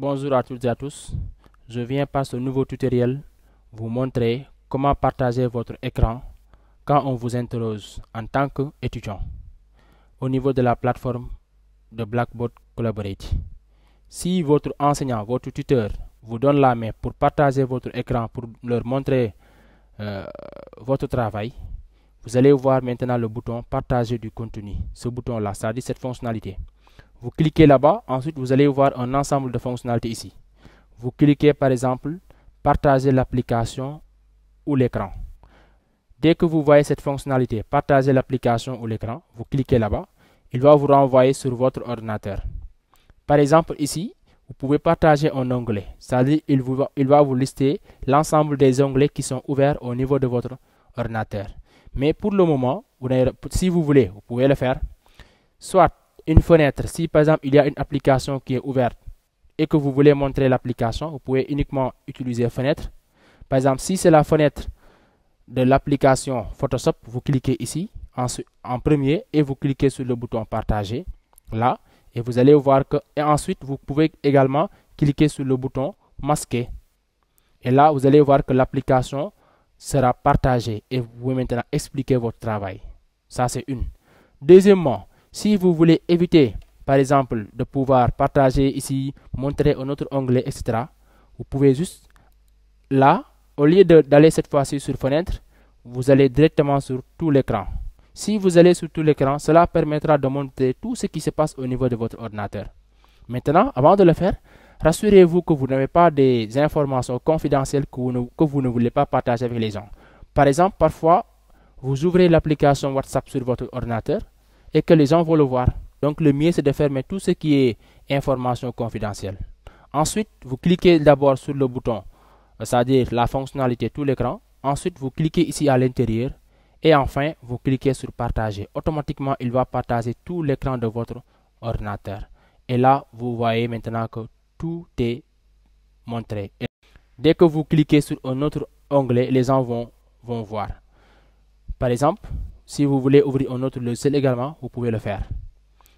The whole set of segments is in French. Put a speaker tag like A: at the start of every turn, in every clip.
A: Bonjour à toutes et à tous. Je viens par ce nouveau tutoriel vous montrer comment partager votre écran quand on vous interroge en tant qu'étudiant au niveau de la plateforme de Blackboard Collaborate. Si votre enseignant, votre tuteur vous donne la main pour partager votre écran pour leur montrer votre travail, vous allez voir maintenant le bouton partager du contenu, ce bouton là, c'est-à-dire cette fonctionnalité. Vous cliquez là-bas, ensuite vous allez voir un ensemble de fonctionnalités ici. Vous cliquez par exemple partager l'application ou l'écran. Dès que vous voyez cette fonctionnalité partager l'application ou l'écran, vous cliquez là-bas, il va vous renvoyer sur votre ordinateur. Par exemple ici, vous pouvez partager un onglet, c'est-à-dire il va vous lister l'ensemble des onglets qui sont ouverts au niveau de votre ordinateur. Mais pour le moment, si vous voulez, vous pouvez le faire. Soit une fenêtre, si par exemple il y a une application qui est ouverte et que vous voulez montrer l'application, vous pouvez uniquement utiliser fenêtre. Par exemple, si c'est la fenêtre de l'application Photoshop, vous cliquez ici en premier et vous cliquez sur le bouton partager là et vous allez voir que ensuite vous pouvez également cliquer sur le bouton masquer et là vous allez voir que l'application sera partagée et vous pouvez maintenant expliquer votre travail. Ça c'est une. Deuxièmement, si vous voulez éviter par exemple de pouvoir partager ici, montrer un autre onglet, etc., vous pouvez juste là, au lieu d'aller cette fois-ci sur fenêtre, vous allez directement sur tout l'écran. Si vous allez sur tout l'écran, cela permettra de montrer tout ce qui se passe au niveau de votre ordinateur. Maintenant, avant de le faire, rassurez-vous que vous n'avez pas des informations confidentielles que vous ne voulez pas partager avec les gens. Par exemple, parfois, vous ouvrez l'application WhatsApp sur votre ordinateur et que les gens vont le voir. Donc, le mieux, c'est de fermer tout ce qui est information confidentielle. Ensuite, vous cliquez d'abord sur le bouton, c'est-à-dire la fonctionnalité tout l'écran. Ensuite, vous cliquez ici à l'intérieur et enfin, vous cliquez sur partager. Automatiquement, il va partager tout l'écran de votre ordinateur. Et là, vous voyez maintenant que tout est montré. Et dès que vous cliquez sur un autre onglet, les gens vont voir. Par exemple, si vous voulez ouvrir un autre logiciel également, vous pouvez le faire.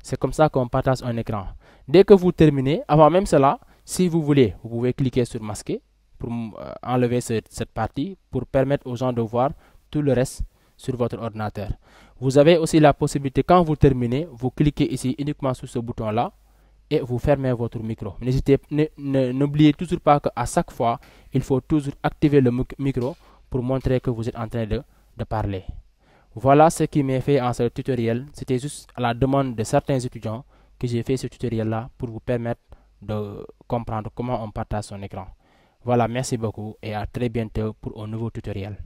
A: C'est comme ça qu'on partage un écran. Dès que vous terminez, avant même cela, si vous voulez, vous pouvez cliquer sur masquer pour enlever cette partie pour permettre aux gens de voir tout le reste sur votre ordinateur. Vous avez aussi la possibilité, quand vous terminez, vous cliquez ici uniquement sur ce bouton-là et vous fermez votre micro. N'oubliez toujours pas qu'à chaque fois, il faut toujours activer le micro pour montrer que vous êtes en train de parler. Voilà ce qui m'est fait en ce tutoriel. C'était juste à la demande de certains étudiants que j'ai fait ce tutoriel-là pour vous permettre de comprendre comment on partage son écran. Voilà, merci beaucoup et à très bientôt pour un nouveau tutoriel.